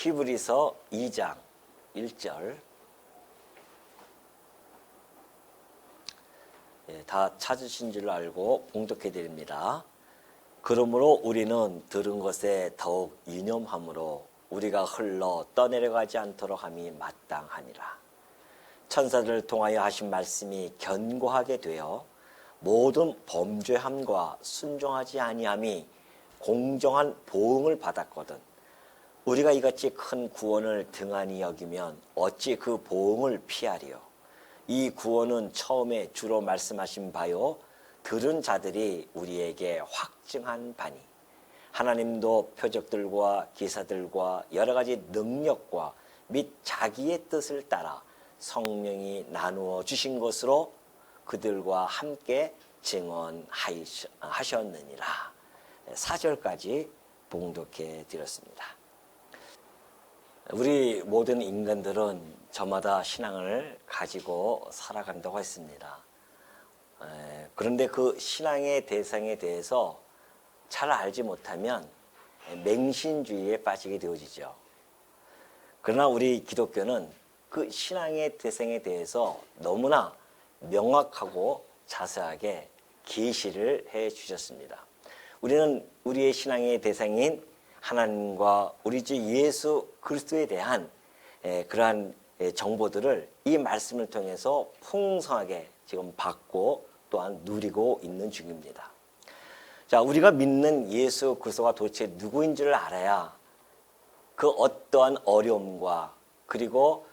히브리서 2장 1절 다 찾으신 줄 알고 봉독해 드립니다. 그러므로 우리는 들은 것에 더욱 유념함으로 우리가 흘러 떠내려가지 않도록 함이 마땅하니라. 천사들을 통하여 하신 말씀이 견고하게 되어 모든 범죄함과 순종하지 아니함이 공정한 보응을 받았거든 우리가 이같이 큰 구원을 등한히 여기면 어찌 그 보응을 피하리요. 이 구원은 처음에 주로 말씀하신 바요 들은 자들이 우리에게 확증한 바니 하나님도 표적들과 기사들과 여러 가지 능력과 및 자기의 뜻을 따라 성령이 나누어 주신 것으로 그들과 함께 증언하셨느니라. 4절까지 봉독해 드렸습니다. 우리 모든 인간들은 저마다 신앙을 가지고 살아간다고 했습니다. 그런데 그 신앙의 대상에 대해서 잘 알지 못하면 맹신주의에 빠지게 되어지죠. 그러나 우리 기독교는 그 신앙의 대상에 대해서 너무나 명확하고 자세하게 계시를 해 주셨습니다. 우리는 우리의 신앙의 대상인 하나님과 우리 주 예수 그리스도에 대한 그러한 정보들을 이 말씀을 통해서 풍성하게 지금 받고 또한 누리고 있는 중입니다. 자, 우리가 믿는 예수 그리스도가 도대체 누구인지를 알아야 그 어떠한 어려움과 그리고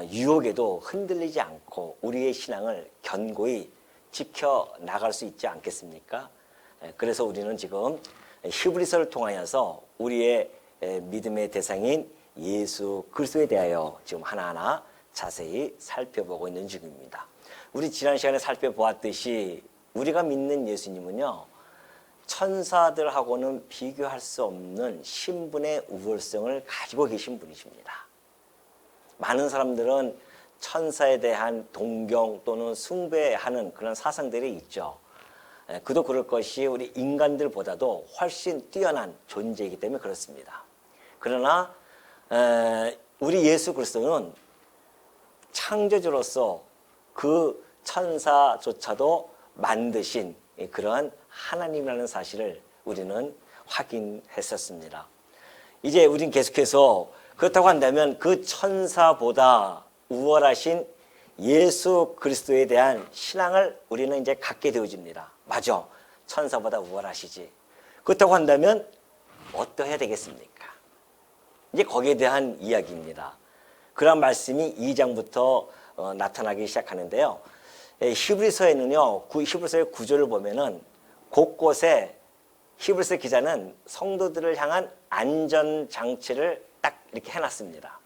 유혹에도 흔들리지 않고 우리의 신앙을 견고히 지켜나갈 수 있지 않겠습니까? 그래서 우리는 지금 히브리서를 통하여서 우리의 믿음의 대상인 예수 그리스도에 대하여 지금 하나하나 자세히 살펴보고 있는 중입니다. 우리 지난 시간에 살펴보았듯이 우리가 믿는 예수님은요, 천사들하고는 비교할 수 없는 신분의 우월성을 가지고 계신 분이십니다. 많은 사람들은 천사에 대한 동경 또는 숭배하는 그런 사상들이 있죠. 그도 그럴 것이 우리 인간들보다도 훨씬 뛰어난 존재이기 때문에 그렇습니다. 그러나 우리 예수 그리스도는 창조주로서 그 천사조차도 만드신 그러한 하나님이라는 사실을 우리는 확인했었습니다. 이제 우리는 계속해서 그렇다고 한다면 그 천사보다 우월하신 예수 그리스도에 대한 신앙을 우리는 이제 갖게 되어집니다. 맞아, 천사보다 우월하시지. 그렇다고 한다면 어떠해야 되겠습니까? 이제 거기에 대한 이야기입니다. 그런 말씀이 2장부터 나타나기 시작하는데요. 히브리서에는요, 히브리서의 구조를 보면은 곳곳에 히브리서 기자는 성도들을 향한 안전장치를 딱 이렇게 해놨습니다.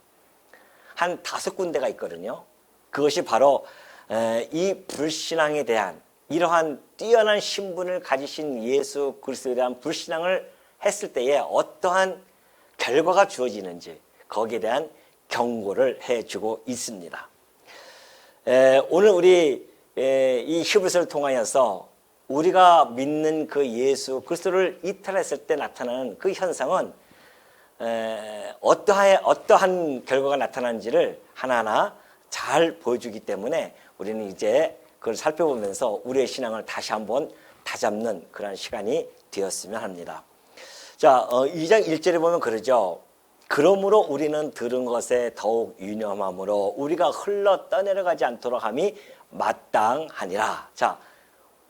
한 5군데가 있거든요. 그것이 바로 이 불신앙에 대한 이러한 뛰어난 신분을 가지신 예수 그리스도에 대한 불신앙을 했을 때에 어떠한 결과가 주어지는지 거기에 대한 경고를 해주고 있습니다. 오늘 우리 이 히브리서를 통하여서 우리가 믿는 그 예수 그리스도를 이탈했을 때 나타나는 그 현상은 어떠한 결과가 나타나는지를 하나하나 잘 보여주기 때문에 우리는 이제 그걸 살펴보면서 우리의 신앙을 다시 한번 다잡는 그런 시간이 되었으면 합니다. 자, 2장 1절에 보면 그러죠. 그러므로 우리는 들은 것에 더욱 유념함으로 우리가 흘러 떠내려가지 않도록 함이 마땅하니라. 자,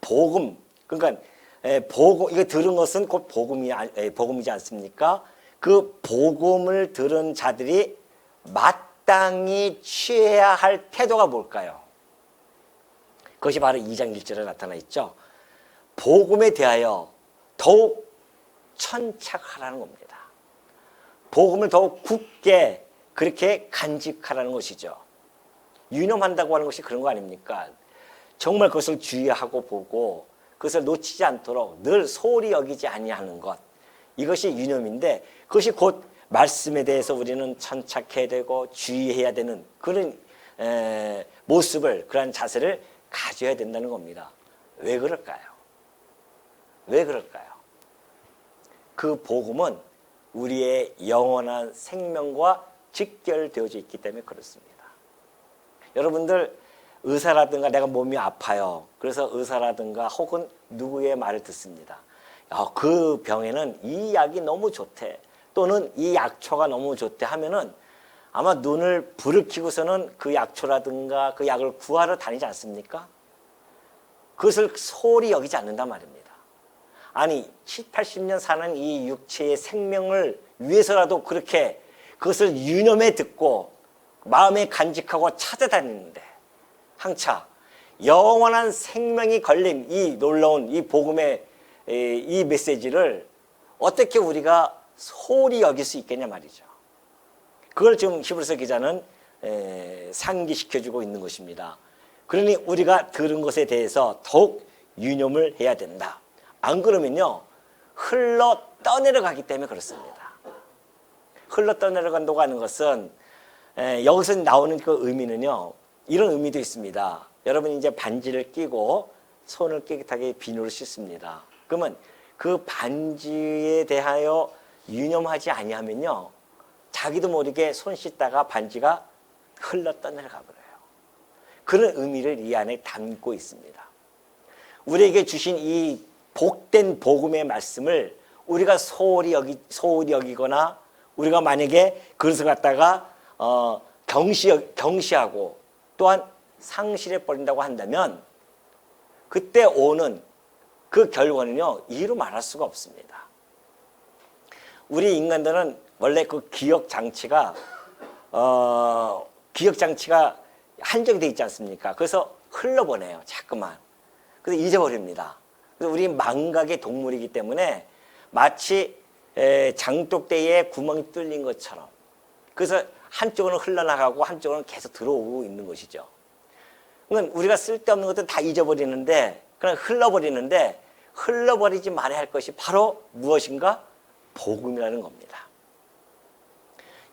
복음, 그러니까 복음, 이거 들은 것은 곧 복음이지 않습니까? 그 복음을 들은 자들이 마땅히 취해야 할 태도가 뭘까요? 그것이 바로 2장 1절에 나타나 있죠. 복음에 대하여 더욱 천착하라는 겁니다. 복음을 더욱 굳게 그렇게 간직하라는 것이죠. 유념한다고 하는 것이 그런 거 아닙니까? 정말 그것을 주의하고 보고 그것을 놓치지 않도록 늘 소홀히 여기지 아니하는 것, 이것이 유념인데 그것이 곧 말씀에 대해서 우리는 천착해야 되고 주의해야 되는 그런 모습을, 그런 자세를 가져야 된다는 겁니다. 왜 그럴까요? 왜 그럴까요? 그 복음은 우리의 영원한 생명과 직결되어져 있기 때문에 그렇습니다. 여러분들 의사라든가 내가 몸이 아파요. 그래서 의사라든가 혹은 누구의 말을 듣습니다. 그 병에는 이 약이 너무 좋대. 또는 이 약초가 너무 좋대 하면은 아마 눈을 불을 켜고서는 그 약초라든가 그 약을 구하러 다니지 않습니까? 그것을 소홀히 여기지 않는단 말입니다. 아니 70, 80년 사는 이 육체의 생명을 위해서라도 그렇게 그것을 유념해 듣고 마음에 간직하고 찾아다니는데 항차 영원한 생명이 걸린 이 놀라운 이 복음의 이 메시지를 어떻게 우리가 소홀히 여길 수 있겠냐 말이죠. 그걸 지금 히브리서 기자는 상기시켜주고 있는 것입니다. 그러니 우리가 들은 것에 대해서 더욱 유념을 해야 된다. 안 그러면요 흘러 떠내려가기 때문에 그렇습니다. 흘러 떠내려간다고 하는 것은 여기서 나오는 그 의미는요 이런 의미도 있습니다. 여러분 이제 반지를 끼고 손을 깨끗하게 비누로 씻습니다. 그러면 그 반지에 대하여 유념하지 아니하면요 자기도 모르게 손 씻다가 반지가 흘러 떠내려가 버려요. 그런 의미를 이 안에 담고 있습니다. 우리에게 주신 이 복된 복음의 말씀을 우리가 소홀히 여기거나 우리가 만약에 그것을 갖다가 경시하고 또한 상실해 버린다고 한다면 그때 오는 그 결과는요 이루 말할 수가 없습니다. 우리 인간들은 원래 그 기억 장치가 한정돼 있지 않습니까? 그래서 흘러보내요 자꾸만. 그래서 잊어버립니다. 그래서 우리 망각의 동물이기 때문에 마치 장독대에 구멍이 뚫린 것처럼 그래서 한쪽으로는 흘러나가고 한쪽으로는 계속 들어오고 있는 것이죠. 그러니까 우리가 쓸데없는 것도 다 잊어버리는데 그냥 흘러버리는데 흘러버리지 말아야 할 것이 바로 무엇인가? 복음이라는 겁니다.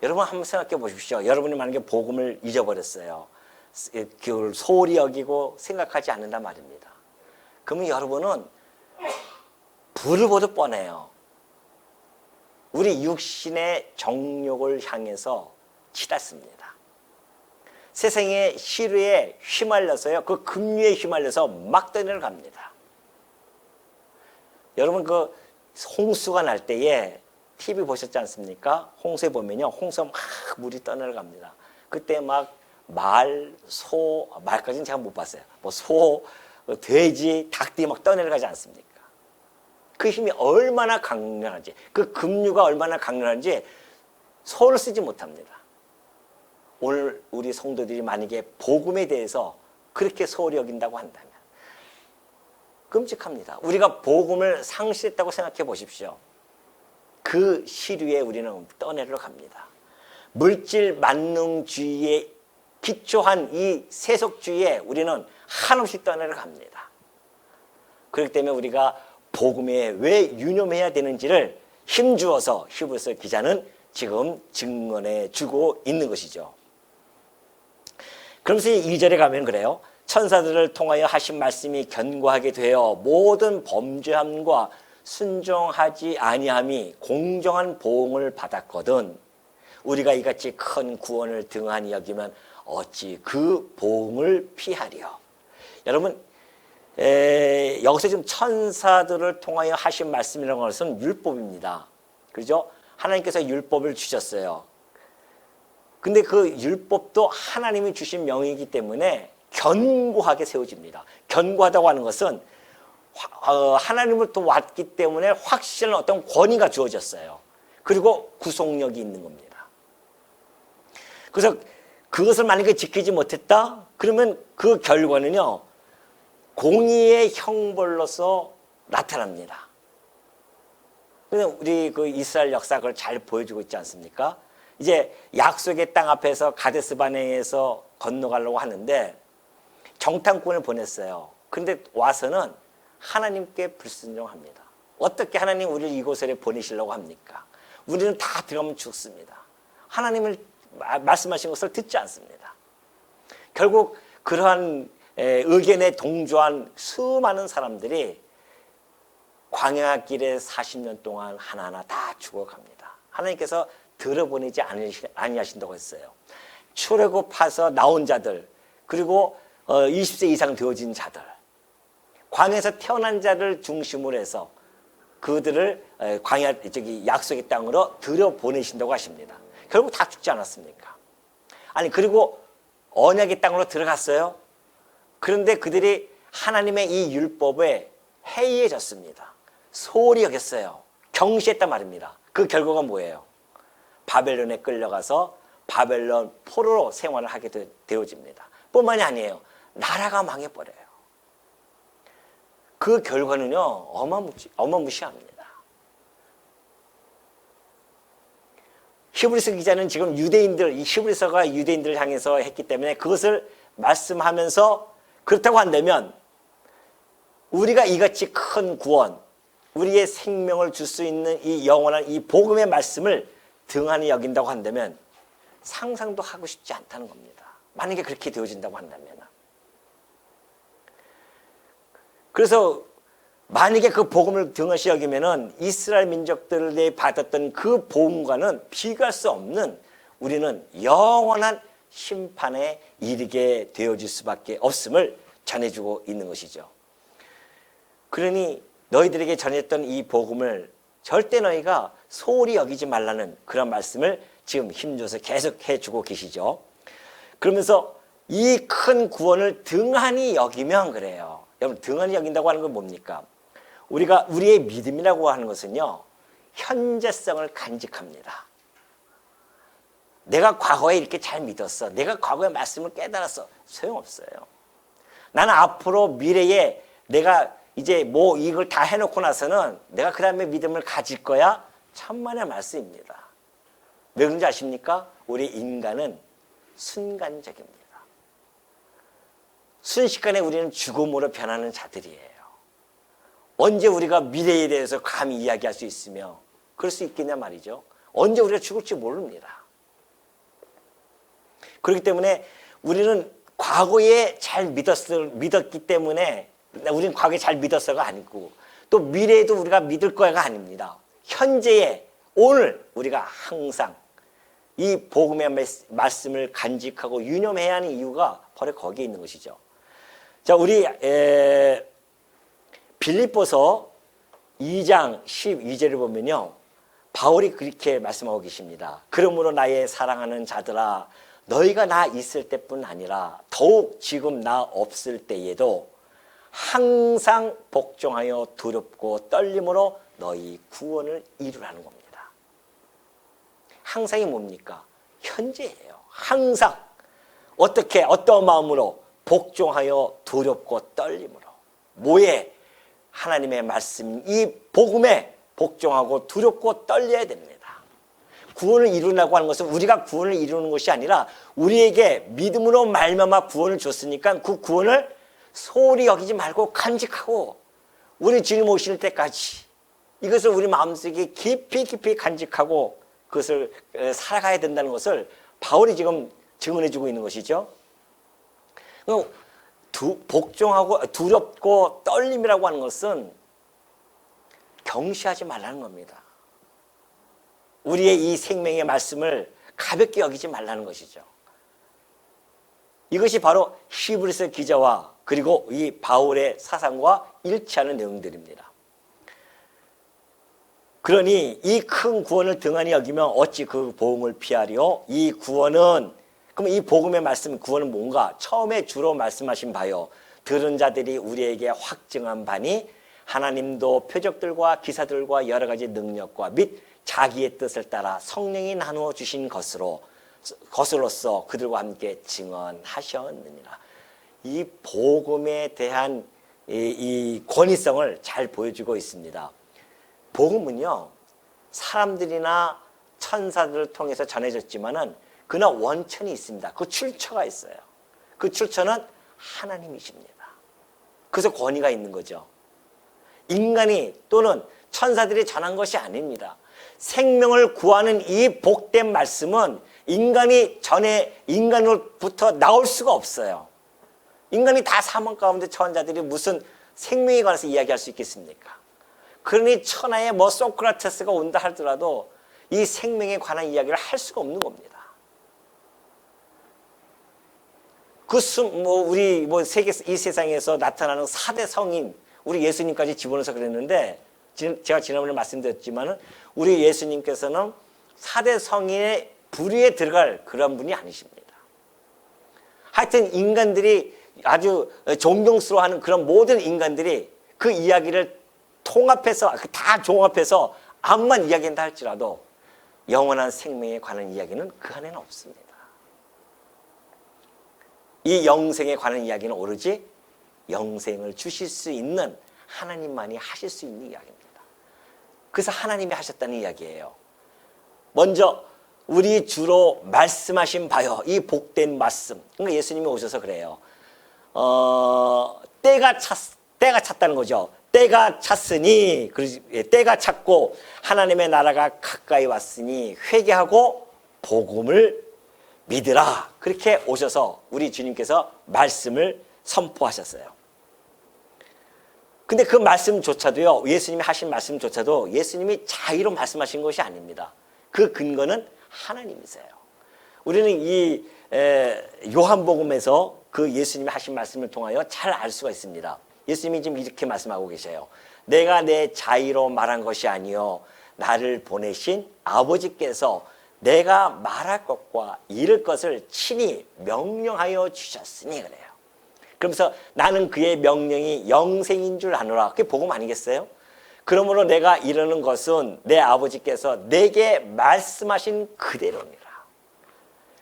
여러분 한번 생각해 보십시오. 여러분이 만약에 복음을 잊어버렸어요. 그걸 소홀히 여기고 생각하지 않는단 말입니다. 그러면 여러분은 불을 보듯 뻔해요. 우리 육신의 정욕을 향해서 치닫습니다. 세상의 시류에 휘말려서요. 그 급류에 휘말려서 막 떠내려갑니다. 여러분 그 홍수가 날 때에 TV 보셨지 않습니까? 홍수에 보면요. 홍수가 막 물이 떠내려갑니다. 그때 막 말까지는 제가 못 봤어요. 뭐 소, 돼지, 닭들이 막 떠내려가지 않습니까? 그 힘이 얼마나 강렬한지, 그 급류가 얼마나 강렬한지 소를 쓰지 못합니다. 오늘 우리 성도들이 만약에 복음에 대해서 그렇게 소홀히 여긴다고 한다면 끔찍합니다. 우리가 복음을 상실했다고 생각해 보십시오. 그 시류에 우리는 떠내려 갑니다. 물질 만능주의에 기초한 이 세속주의에 우리는 한없이 떠내려 갑니다. 그렇기 때문에 우리가 복음에 왜 유념해야 되는지를 힘주어서 히브리서 기자는 지금 증언해 주고 있는 것이죠. 그러면서 2절에 가면 그래요. 천사들을 통하여 하신 말씀이 견고하게 되어 모든 범죄함과 순종하지 아니함이 공정한 보응을 받았거든 우리가 이같이 큰 구원을 등한히 여기면 어찌 그 보응을 피하리요. 여러분 여기서 지금 천사들을 통하여 하신 말씀이라는 것은 율법입니다. 그렇죠? 하나님께서 율법을 주셨어요. 근데 그 율법도 하나님이 주신 명이기 때문에 견고하게 세워집니다. 견고하다고 하는 것은 하나님으로부터 왔기 때문에 확실한 어떤 권위가 주어졌어요. 그리고 구속력이 있는 겁니다. 그래서 그것을 만약에 지키지 못했다? 그러면 그 결과는요, 공의의 형벌로서 나타납니다. 그래서 우리 그 이스라엘 역사 그걸 잘 보여주고 있지 않습니까? 이제 약속의 땅 앞에서 가데스 바네에서 건너가려고 하는데 정탐꾼을 보냈어요. 그런데 와서는 하나님께 불순종합니다. 어떻게 하나님 우리를 이곳에 보내시려고 합니까? 우리는 다 들어가면 죽습니다. 하나님을 말씀하신 것을 듣지 않습니다. 결국 그러한 의견에 동조한 수많은 사람들이 광야 길에 40년 동안 하나하나 다 죽어갑니다. 하나님께서 들어보내지 아니하신다고 했어요. 출애굽해서 나온 자들, 그리고 20세 이상 되어진 자들, 광야에서 태어난 자를 중심으로 해서 그들을 광야 약속의 땅으로 들여보내신다고 하십니다. 결국 다 죽지 않았습니까? 아니, 그리고 언약의 땅으로 들어갔어요. 그런데 그들이 하나님의 이 율법에 해이해졌습니다. 소홀히 여겼어요. 경시했단 말입니다. 그 결과가 뭐예요? 바벨론에 끌려가서 바벨론 포로로 생활을 하게 되어집니다. 뿐만이 아니에요. 나라가 망해버려요. 그 결과는요, 어마무시합니다. 히브리서 기자는 지금 이 히브리서가 유대인들을 향해서 했기 때문에 그것을 말씀하면서 그렇다고 한다면 우리가 이같이 큰 구원, 우리의 생명을 줄 수 있는 이 영원한 이 복음의 말씀을 등한히 여긴다고 한다면 상상도 하고 싶지 않다는 겁니다. 만약에 그렇게 되어진다고 한다면. 그래서 만약에 그 복음을 등한시 여기면은 이스라엘 민족들에 받았던 그 복음과는 비교할 수 없는 우리는 영원한 심판에 이르게 되어질 수밖에 없음을 전해주고 있는 것이죠. 그러니 너희들에게 전했던 이 복음을 절대 너희가 소홀히 여기지 말라는 그런 말씀을 지금 힘줘서 계속 해주고 계시죠. 그러면서 이 큰 구원을 등한히 여기면 그래요. 여러분, 등한히 여긴다고 하는 건 뭡니까? 우리의 믿음이라고 하는 것은요, 현재성을 간직합니다. 내가 과거에 이렇게 잘 믿었어. 내가 과거의 말씀을 깨달았어. 소용없어요. 나는 앞으로 미래에 내가 이제 뭐 이걸 다 해놓고 나서는 내가 그 다음에 믿음을 가질 거야? 천만의 말씀입니다. 왜 그런지 아십니까? 우리 인간은 순간적입니다. 순식간에 우리는 죽음으로 변하는 자들이에요. 언제 우리가 미래에 대해서 감히 이야기할 수 있으며 그럴 수 있겠냐 말이죠. 언제 우리가 죽을지 모릅니다. 그렇기 때문에 우리는 과거에 잘 믿었기 때문에 우리는 과거에 잘 믿었어가 아니고 또 미래에도 우리가 믿을 거야가 아닙니다. 현재에 오늘 우리가 항상 이 복음의 말씀을 간직하고 유념해야 하는 이유가 바로 거기에 있는 것이죠. 자, 우리 빌립보서 2장 12절을 보면요, 바울이 그렇게 말씀하고 계십니다. 그러므로 나의 사랑하는 자들아, 너희가 나 있을 때뿐 아니라 더욱 지금 나 없을 때에도 항상 복종하여 두렵고 떨림으로 너희 구원을 이루라는 겁니다. 항상이 뭡니까? 현재예요. 항상 어떻게 어떤 마음으로 복종하여 두렵고 떨림으로 뭐에? 하나님의 말씀, 이 복음에 복종하고 두렵고 떨려야 됩니다. 구원을 이루려고 하는 것은 우리가 구원을 이루는 것이 아니라 우리에게 믿음으로 말미암아 구원을 줬으니까 그 구원을 소홀히 여기지 말고 간직하고 우리 주님 오실 때까지 이것을 우리 마음속에 깊이 간직하고 그것을 살아가야 된다는 것을 바울이 지금 증언해 주고 있는 것이죠. 복종하고 두렵고 떨림이라고 하는 것은 경시하지 말라는 겁니다. 우리의 이 생명의 말씀을 가볍게 여기지 말라는 것이죠. 이것이 바로 히브리서 기자와 그리고 이 바울의 사상과 일치하는 내용들입니다. 그러니 이 큰 구원을 등한히 여기면 어찌 그 복음을 피하리요? 이 구원은, 그럼 이 복음의 말씀, 구원은 뭔가? 처음에 주로 말씀하신 바요, 들은 자들이 우리에게 확증한 바니 하나님도 표적들과 기사들과 여러 가지 능력과 및 자기의 뜻을 따라 성령이 나누어 주신 것으로서 그들과 함께 증언하셨느니라. 이 복음에 대한 이 권위성을 잘 보여주고 있습니다. 복음은요, 사람들이나 천사들을 통해서 전해졌지만은 그러나 원천이 있습니다. 그 출처가 있어요. 그 출처는 하나님이십니다. 그래서 권위가 있는 거죠. 인간이 또는 천사들이 전한 것이 아닙니다. 생명을 구하는 이 복된 말씀은 인간으로부터 나올 수가 없어요. 인간이 다 사망 가운데 처한 자들이 무슨 생명에 관해서 이야기할 수 있겠습니까? 그러니 천하에 소크라테스가 온다 하더라도 이 생명에 관한 이야기를 할 수가 없는 겁니다. 우리 이 세상에서 나타나는 4대 성인, 우리 예수님까지 집어넣어서 그랬는데, 제가 지난번에 말씀드렸지만은, 우리 예수님께서는 4대 성인의 부류에 들어갈 그런 분이 아니십니다. 하여튼 인간들이 아주 존경스러워하는 그런 모든 인간들이 그 이야기를 통합해서, 다 종합해서 암만 이야기한다 할지라도 영원한 생명에 관한 이야기는 그 안에는 없습니다. 이 영생에 관한 이야기는 오로지 영생을 주실 수 있는 하나님만이 하실 수 있는 이야기입니다. 그래서 하나님이 하셨다는 이야기예요. 먼저 우리 주로 말씀하신 바요, 이 복된 말씀. 그러니까 예수님이 오셔서 그래요. 때가 찼다는 거죠. 때가 찼으니, 때가 찼고 하나님의 나라가 가까이 왔으니 회개하고 복음을 믿으라. 그렇게 오셔서 우리 주님께서 말씀을 선포하셨어요. 근데 그 말씀조차도요, 예수님이 하신 말씀조차도 예수님이 자의로 말씀하신 것이 아닙니다. 그 근거는 하나님이세요. 우리는 이 요한복음에서 그 예수님이 하신 말씀을 통하여 잘 알 수가 있습니다. 예수님이 지금 이렇게 말씀하고 계세요. 내가 내 자의로 말한 것이 아니요 나를 보내신 아버지께서 내가 말할 것과 이룰 것을 친히 명령하여 주셨으니 그래요. 그러면서 나는 그의 명령이 영생인 줄 아노라. 그게 복음 아니겠어요? 그러므로 내가 이르는 것은 내 아버지께서 내게 말씀하신 그대로니라.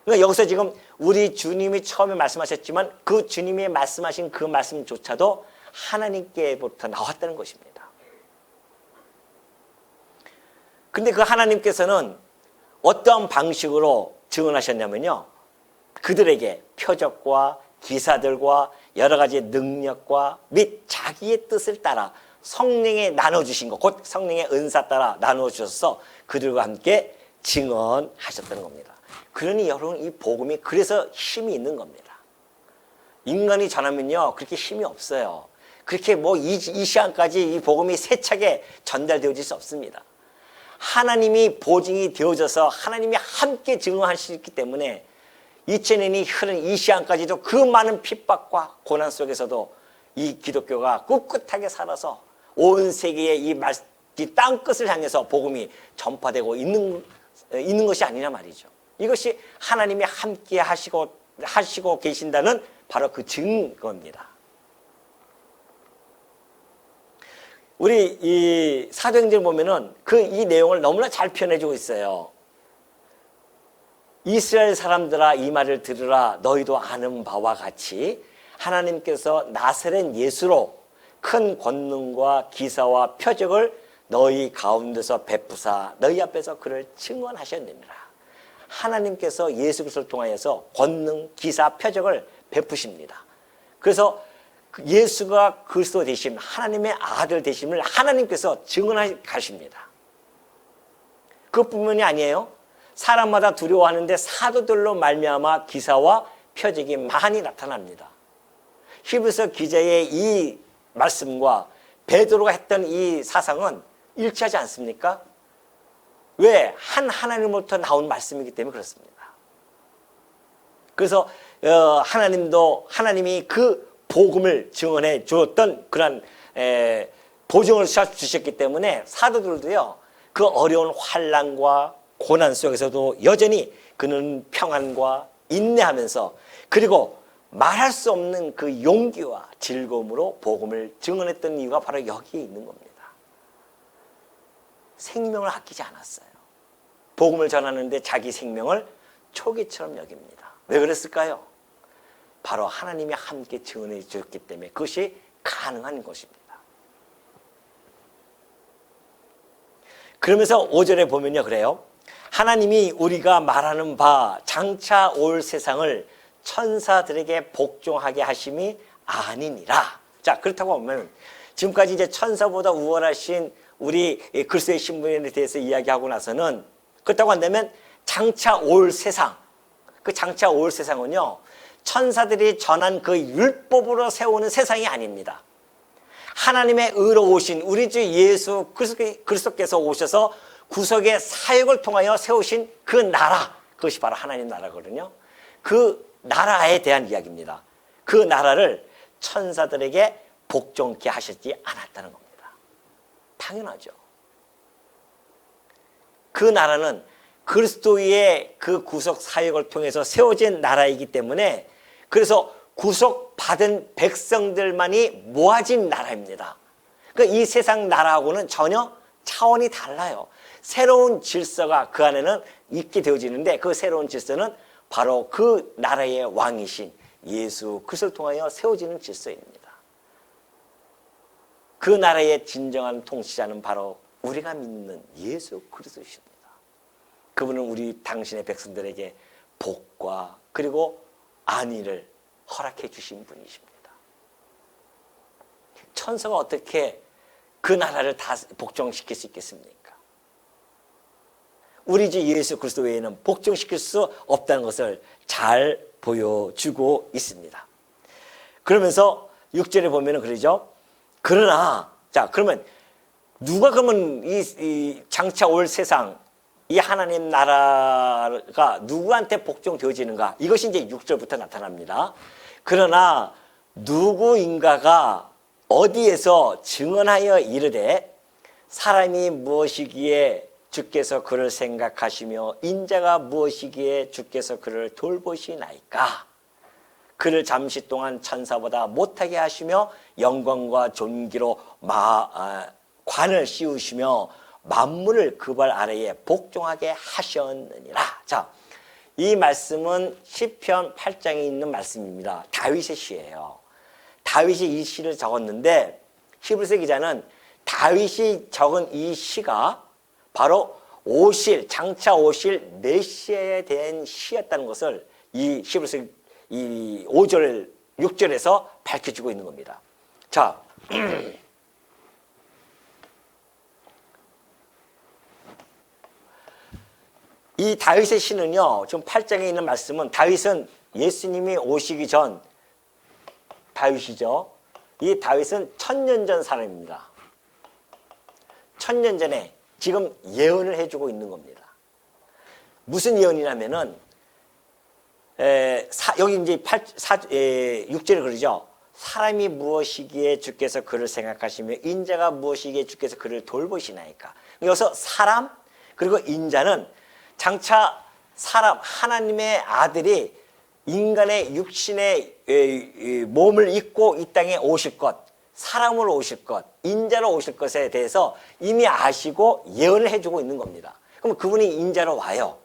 그러니까 여기서 지금 우리 주님이 처음에 말씀하셨지만 그 주님이 말씀하신 그 말씀조차도 하나님께부터 나왔다는 것입니다. 근데 그 하나님께서는 어떤 방식으로 증언하셨냐면요, 그들에게 표적과 기사들과 여러 가지 능력과 및 자기의 뜻을 따라 성령에 나눠주신 것, 곧 성령의 은사 따라 나눠주셔서 그들과 함께 증언하셨다는 겁니다. 그러니 여러분, 이 복음이 그래서 힘이 있는 겁니다. 인간이 전하면요 그렇게 힘이 없어요. 그렇게 이 시간까지 이 복음이 세차게 전달되어질 수 없습니다. 하나님이 보증이 되어져서 하나님이 함께 증언하시기 때문에 2000년이 흐른 이 시간까지도 그 많은 핍박과 고난 속에서도 이 기독교가 꿋꿋하게 살아서 온 세계의 이 땅끝을 향해서 복음이 전파되고 있는 것이 아니냐 말이죠. 이것이 하나님이 함께 하시고 계신다는 바로 그 증거입니다. 우리 이 사도행전을 보면은 이 내용을 너무나 잘 표현해주고 있어요. 이스라엘 사람들아 이 말을 들으라. 너희도 아는 바와 같이 하나님께서 나사렛 예수로 큰 권능과 기사와 표적을 너희 가운데서 베푸사 너희 앞에서 그를 증언하셨느니라. 하나님께서 예수 그리스도를 통하여서 권능, 기사, 표적을 베푸십니다. 그래서 예수가 그리스도 되심, 하나님의 아들 되심을 하나님께서 증언하십니다. 그것뿐만이 아니에요. 사람마다 두려워하는데 사도들로 말미암아 기사와 표적이 많이 나타납니다. 히브리서 기자의 이 말씀과 베드로가 했던 이 사상은 일치하지 않습니까? 왜? 하나님으로부터 나온 말씀이기 때문에 그렇습니다. 그래서 하나님이 그 복음을 증언해 주었던 그런 보증을 주셨기 때문에 사도들도요 그 어려운 환난과 고난 속에서도 여전히 그는 평안과 인내하면서 그리고 말할 수 없는 그 용기와 즐거움으로 복음을 증언했던 이유가 바로 여기에 있는 겁니다. 생명을 아끼지 않았어요. 복음을 전하는데 자기 생명을 초기처럼 여깁니다. 왜 그랬을까요? 바로 하나님이 함께 증언해 주셨기 때문에 그것이 가능한 것입니다. 그러면서 5절에 보면요 그래요. 하나님이 우리가 말하는 바 장차 올 세상을 천사들에게 복종하게 하심이 아니니라. 자, 그렇다고 하면 지금까지 이제 천사보다 우월하신 우리 그리스도의 신분에 대해서 이야기하고 나서는 그렇다고 한다면 장차 올 세상, 그 장차 올 세상은요 천사들이 전한 그 율법으로 세우는 세상이 아닙니다. 하나님의 의로우신 우리 주 예수 그리스도께서 오셔서 구속의 사역을 통하여 세우신 그 나라, 그것이 바로 하나님 나라거든요. 그 나라에 대한 이야기입니다. 그 나라를 천사들에게 복종케 하셨지 않았다는 겁니다. 당연하죠. 그 나라는 그리스도의 그 구속 사역을 통해서 세워진 나라이기 때문에, 그래서 구속받은 백성들만이 모아진 나라입니다. 그러니까 이 세상 나라하고는 전혀 차원이 달라요. 새로운 질서가 그 안에는 있게 되어지는데, 그 새로운 질서는 바로 그 나라의 왕이신 예수 그리스도를 통하여 세워지는 질서입니다. 그 나라의 진정한 통치자는 바로 우리가 믿는 예수 그리스도십니다. 그분은 우리 당신의 백성들에게 복과 그리고 안위를 허락해 주신 분이십니다. 천사가 어떻게 그 나라를 다 복종시킬 수 있겠습니까? 우리 주 예수 그리스도 외에는 복종시킬 수 없다는 것을 잘 보여주고 있습니다. 그러면서 6절에 보면은 그러죠. 그러나, 자, 그러면 누가 그러면 이 장차 올 세상, 이 하나님 나라가 누구한테 복종되어지는가? 이것이 이제 6절부터 나타납니다. 그러나 누구인가가 어디에서 증언하여 이르되 사람이 무엇이기에 주께서 그를 생각하시며 인자가 무엇이기에 주께서 그를 돌보시나이까? 그를 잠시 동안 천사보다 못하게 하시며 영광과 존귀로 관을 씌우시며 만물을 그 발 아래에 복종하게 하셨느니라. 자, 이 말씀은 시편 8장에 있는 말씀입니다. 다윗의 시예요. 다윗이 이 시를 적었는데 히브리서 기자는 다윗이 적은 이 시가 바로 장차 오실 메시아에 대한 시였다는 것을 이 히브리서 이 5절, 6절에서 밝혀주고 있는 겁니다. 자, 이 다윗의 시는요, 지금 8장에 있는 말씀은 다윗은 예수님이 오시기 전 다윗이죠. 이 다윗은 1000년 전 사람입니다. 1000년 전에 지금 예언을 해주고 있는 겁니다. 무슨 예언이냐면은 여기 이제 6절에 그러죠. 사람이 무엇이기에 주께서 그를 생각하시며 인자가 무엇이기에 주께서 그를 돌보시나이까. 여기서 사람 그리고 인자는 장차 사람 하나님의 아들이 인간의 육신의 몸을 입고 이 땅에 오실 것, 사람으로 오실 것, 인자로 오실 것에 대해서 이미 아시고 예언을 해주고 있는 겁니다. 그럼 그분이 인자로 와요.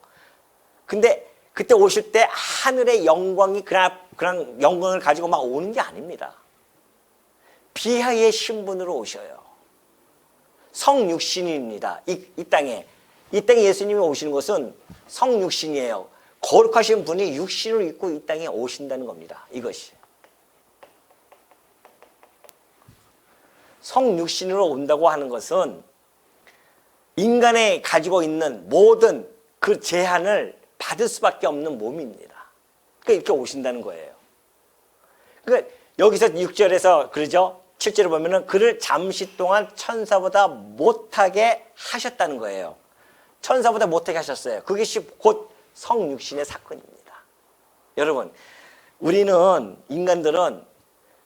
근데 그때 오실 때 하늘의 영광이 그냥 영광을 가지고 막 오는 게 아닙니다. 비하의 신분으로 오셔요. 성육신입니다. 이 땅에 예수님이 오시는 것은 성육신이에요. 거룩하신 분이 육신을 입고 이 땅에 오신다는 겁니다. 이것이. 성육신으로 온다고 하는 것은 인간이 가지고 있는 모든 그 제한을 받을 수밖에 없는 몸입니다. 그러니까 이렇게 오신다는 거예요. 그러니까 여기서 6절에서 그러죠. 7절에 보면은 그를 잠시 동안 천사보다 못하게 하셨다는 거예요. 천사보다 못하게 하셨어요. 그것이 곧 성육신의 사건입니다. 여러분, 우리는 인간들은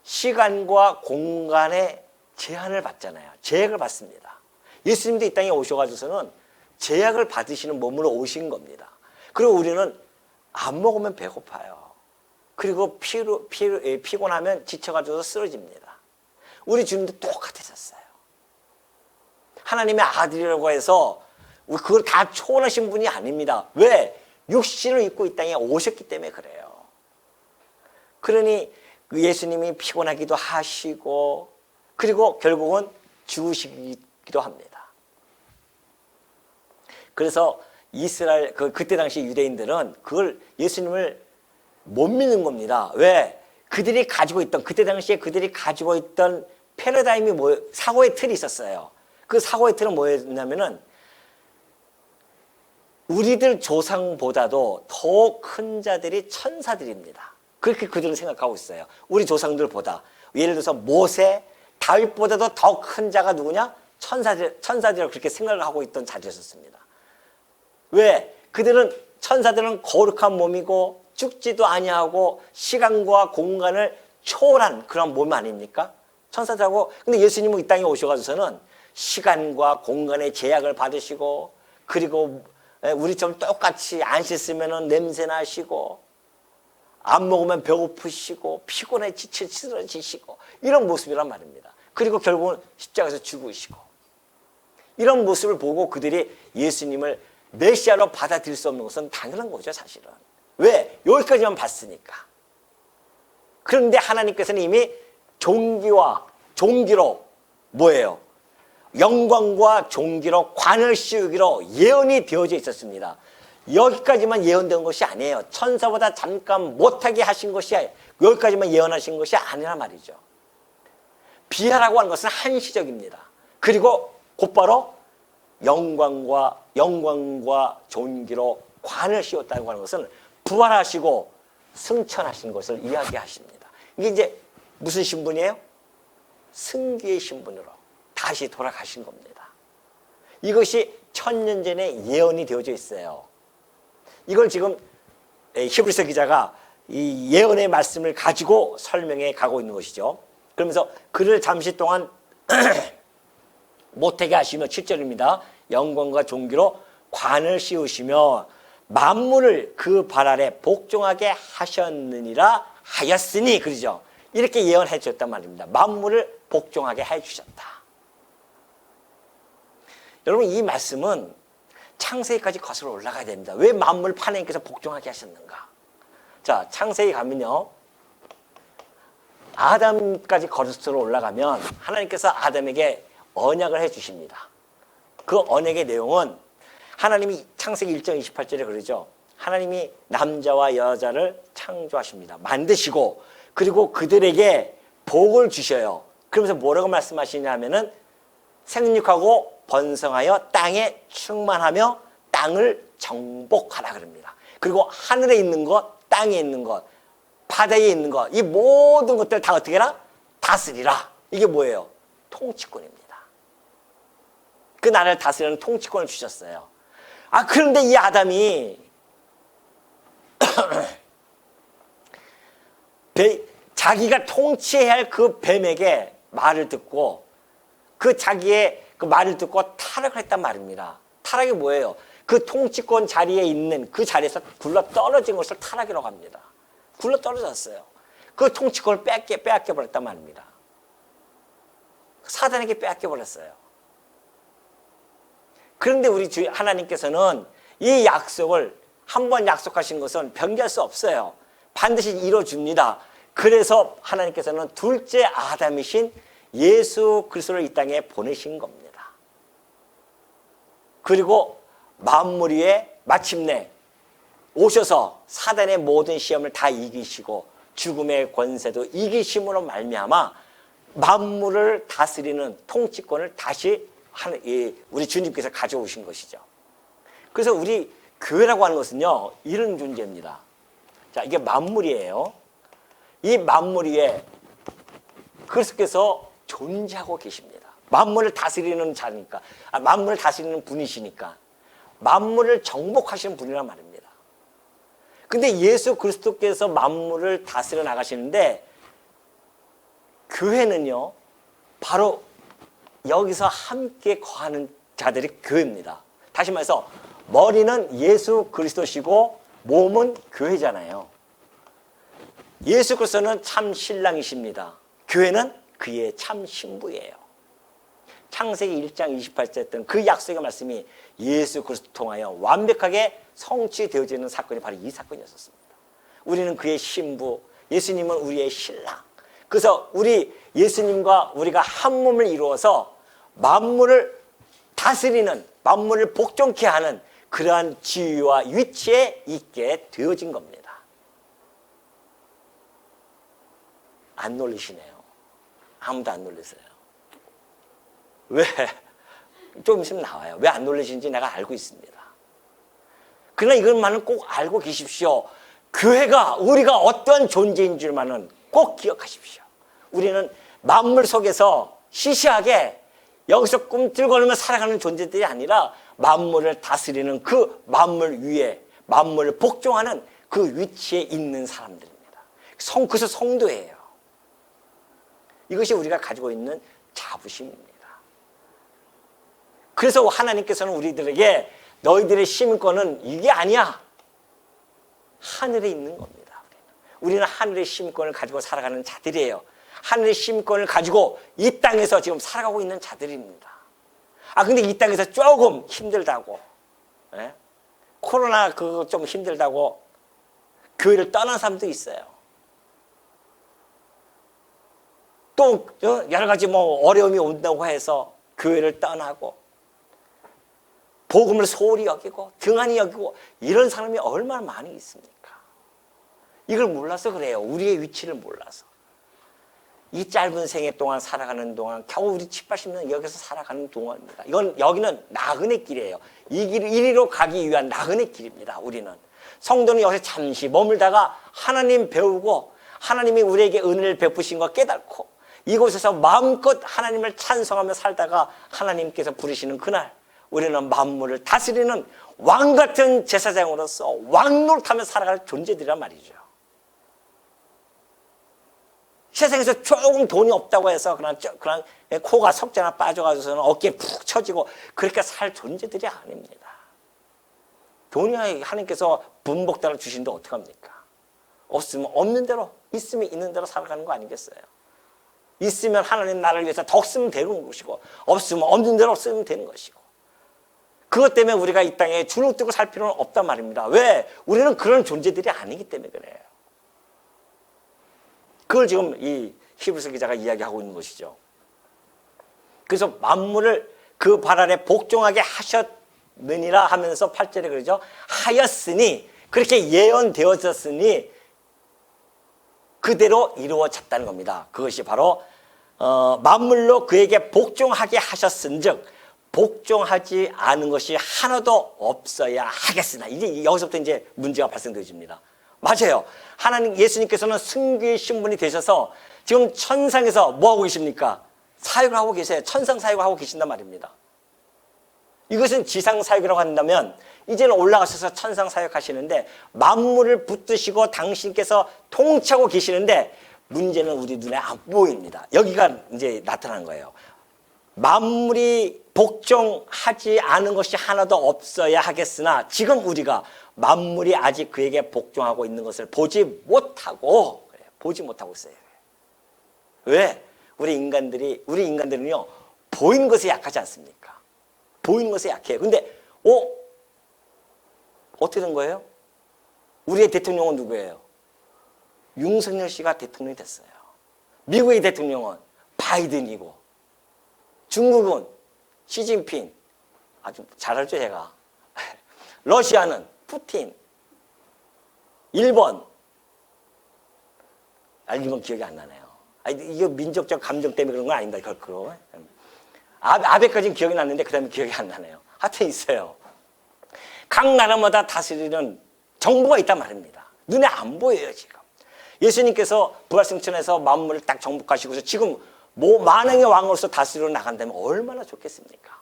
시간과 공간의 제한을 받잖아요. 제약을 받습니다. 예수님도 이 땅에 오셔가지고서는 제약을 받으시는 몸으로 오신 겁니다. 그리고 우리는 안 먹으면 배고파요. 그리고 피곤하면 지쳐가지고 쓰러집니다. 우리 주님도 똑같으셨어요. 하나님의 아들이라고 해서 그걸 다 초월하신 분이 아닙니다. 왜? 육신을 입고 이 땅에 오셨기 때문에 그래요. 그러니 예수님이 피곤하기도 하시고 그리고 결국은 죽으시기도 합니다. 그래서 이스라엘 그때 당시 유대인들은 그걸 예수님을 못 믿는 겁니다. 왜? 그들이 가지고 있던 그때 당시에 그들이 가지고 있던 패러다임이 사고의 틀이 있었어요. 그 사고의 틀은 뭐였냐면은 우리들 조상보다도 더 큰 자들이 천사들입니다. 그렇게 그들은 생각하고 있어요. 우리 조상들보다. 예를 들어서 모세, 다윗보다도 더 큰 자가 누구냐? 천사들이라고 그렇게 생각을 하고 있던 자리였었습니다. 왜? 천사들은 거룩한 몸이고 죽지도 아니하고 시간과 공간을 초월한 그런 몸 아닙니까? 천사들하고. 근데 예수님은 이 땅에 오셔가지고서는 시간과 공간의 제약을 받으시고, 그리고 우리처럼 똑같이 안 씻으면 냄새 나시고, 안 먹으면 배고프시고, 피곤해 지쳐 쓰러지시고, 이런 모습이란 말입니다. 그리고 결국은 십자가에서 죽으시고, 이런 모습을 보고 그들이 예수님을 메시아로 받아들일 수 없는 것은 당연한 거죠, 사실은. 왜? 여기까지만 봤으니까. 그런데 하나님께서는 이미 종기로 뭐예요? 영광과 종기로 관을 씌우기로 예언이 되어져 있었습니다. 여기까지만 예언된 것이 아니에요. 천사보다 잠깐 못하게 하신 것이 여기까지만 예언하신 것이 아니란 말이죠. 비하라고 하는 것은 한시적입니다. 그리고 곧바로 영광과 존귀로 관을 씌웠다고 하는 것은 부활하시고 승천하신 것을 이야기하십니다. 이게 이제 무슨 신분이에요? 승귀의 신분으로 다시 돌아가신 겁니다. 이것이 1000년 전에 예언이 되어져 있어요. 이걸 지금 히브리서 기자가 이 예언의 말씀을 가지고 설명해 가고 있는 것이죠. 그러면서 그를 잠시 동안 못하게 하시며 7절입니다. 영광과 존귀로 관을 씌우시며 만물을 그 발 아래 복종하게 하셨느니라 하였으니, 그러죠. 이렇게 예언해 주셨단 말입니다. 만물을 복종하게 해 주셨다. 여러분, 이 말씀은 창세기까지 거슬러 올라가야 됩니다. 왜 만물을 하나님께서 복종하게 하셨는가? 자, 창세기 가면요, 아담까지 거슬러 올라가면 하나님께서 아담에게 언약을 해 주십니다. 그 언약의 내용은 하나님이 창세기 1장 28절에 그러죠. 하나님이 남자와 여자를 창조하십니다. 만드시고, 그리고 그들에게 복을 주셔요. 그러면서 뭐라고 말씀하시냐면은 생육하고 번성하여 땅에 충만하며 땅을 정복하라 그럽니다. 그리고 하늘에 있는 것, 땅에 있는 것, 바다에 있는 것, 이 모든 것들 다 어떻게 해라? 다스리라. 이게 뭐예요? 통치권입니다. 그 나라를 다스리는 통치권을 주셨어요. 그런데 이 아담이 자기가 통치해야 할 그 뱀에게 말을 듣고 자기의 그 말을 듣고 타락을 했단 말입니다. 타락이 뭐예요? 그 통치권 자리에 있는 그 자리에서 굴러 떨어진 것을 타락이라고 합니다. 굴러 떨어졌어요. 그 통치권을 빼앗겨 버렸단 말입니다. 사단에게 빼앗겨 버렸어요. 그런데 우리 주 하나님께서는 이 약속을 한번 약속하신 것은 변개할 수 없어요. 반드시 이루어줍니다. 그래서 하나님께서는 둘째 아담이신 예수 그리스도를 이 땅에 보내신 겁니다. 그리고 만물 위에 마침내 오셔서 사단의 모든 시험을 다 이기시고 죽음의 권세도 이기심으로 말미암아 만물을 다스리는 통치권을 다시 우리 주님께서 가져오신 것이죠. 그래서 우리 교회라고 하는 것은요, 이런 존재입니다. 자, 이게 만물이에요. 이 만물 위에 그리스도께서 존재하고 계십니다. 만물을 다스리는 자니까, 만물을 다스리는 분이시니까 만물을 정복하시는 분이란 말입니다. 근데 예수 그리스도께서 만물을 다스려 나가시는데 교회는요, 바로 여기서 함께 거하는 자들이 교회입니다. 다시 말해서 머리는 예수 그리스도시고 몸은 교회잖아요. 예수 그리스도는 참 신랑이십니다. 교회는 그의 참 신부예요. 창세기 1장 28절에 했던 그 약속의 말씀이 예수 그리스도 통하여 완벽하게 성취되어지는 사건이 바로 이 사건이었습니다. 우리는 그의 신부, 예수님은 우리의 신랑. 그래서 우리 예수님과 우리가 한 몸을 이루어서 만물을 다스리는, 만물을 복종케 하는 그러한 지위와 위치에 있게 되어진 겁니다. 안 놀리시네요. 아무도 안 놀리세요. 왜? 좀 있으면 나와요. 왜 안 놀리시는지 내가 알고 있습니다. 그러나 이것만은 꼭 알고 계십시오. 교회가, 우리가 어떤 존재인 줄만은 꼭 기억하십시오. 우리는 만물 속에서 시시하게 여기서 꿈틀거리며 살아가는 존재들이 아니라 만물을 다스리는 그 만물 위에 만물을 복종하는 그 위치에 있는 사람들입니다. 그래서 성도예요. 이것이 우리가 가지고 있는 자부심입니다. 그래서 하나님께서는 우리들에게 너희들의 시민권은 이게 아니야. 하늘에 있는 겁니다. 우리는 하늘의 시민권을 가지고 살아가는 자들이에요. 하늘의 시민권을 가지고 이 땅에서 지금 살아가고 있는 자들입니다. 근데 이 땅에서 조금 힘들다고, 예? 코로나 그거 좀 힘들다고 교회를 떠난 사람도 있어요. 또 여러 가지 어려움이 온다고 해서 교회를 떠나고 복음을 소홀히 여기고 등한히 여기고 이런 사람이 얼마나 많이 있습니까? 이걸 몰라서 그래요. 우리의 위치를 몰라서. 이 짧은 생애 동안 살아가는 동안 겨우 우리 7, 80년 여기서 살아가는 동안입니다. 여기는 나그네 길이에요. 이 길을 이리로 가기 위한 나그네 길입니다. 우리는 성도는 여기서 잠시 머물다가 하나님 배우고 하나님이 우리에게 은혜를 베푸신 거 깨닫고 이곳에서 마음껏 하나님을 찬송하며 살다가 하나님께서 부르시는 그날 우리는 만물을 다스리는 왕 같은 제사장으로서 왕노릇하며 살아갈 존재들이란 말이죠. 세상에서 조금 돈이 없다고 해서 그냥 코가 석자나 빠져가지고서는 어깨에 푹 처지고 그렇게 살 존재들이 아닙니다. 돈이 하나님께서 분복달을 주신데 어떡합니까? 없으면 없는 대로, 있으면 있는 대로 살아가는 거 아니겠어요? 있으면 하나님 나라를 위해서 더 쓰면 되는 것이고 없으면 없는 대로 쓰면 되는 것이고 그것 때문에 우리가 이 땅에 주눅 들고 살 필요는 없단 말입니다. 왜? 우리는 그런 존재들이 아니기 때문에 그래요. 그걸 지금 이 히브리서 기자가 이야기하고 있는 것이죠. 그래서 만물을 그 발 아래 복종하게 하셨느니라 하면서 8절에 그러죠. 하였으니 그렇게 예언되어졌으니 그대로 이루어졌다는 겁니다. 그것이 바로 만물로 그에게 복종하게 하셨은즉 복종하지 않은 것이 하나도 없어야 하겠으나 이제 여기서부터 이제 문제가 발생되어집니다. 맞아요. 하나님 예수님께서는 승귀의 신분이 되셔서 지금 천상에서 뭐 하고 계십니까? 사역을 하고 계세요. 천상 사역을 하고 계신단 말입니다. 이것은 지상 사역이라고 한다면 이제는 올라가셔서 천상 사역하시는데 만물을 붙드시고 당신께서 통치하고 계시는데 문제는 우리 눈에 안 보입니다. 여기가 이제 나타난 거예요. 만물이 복종하지 않은 것이 하나도 없어야 하겠으나 지금 우리가 만물이 아직 그에게 복종하고 있는 것을 보지 못하고 있어요. 왜? 우리 인간들은요 보이는 것에 약하지 않습니까? 보이는 것에 약해요. 근데 어떻게 된 거예요? 우리의 대통령은 누구예요? 윤석열 씨가 대통령이 됐어요. 미국의 대통령은 바이든이고 중국은 시진핑 아주 잘 알죠 제가. 러시아는 푸틴, 일본 일본 기억이 안 나네요. 이게 민족적 감정 때문에 그런 건 아닙니다. 결코 아베까지는 기억이 났는데 그 다음에 기억이 안 나네요. 하여튼 있어요. 각 나라마다 다스리는 정부가 있단 말입니다. 눈에 안 보여요 지금. 예수님께서 부활승천에서 만물을 딱 정복하시고서 지금 만왕의 왕으로서 다스리러 나간다면 얼마나 좋겠습니까?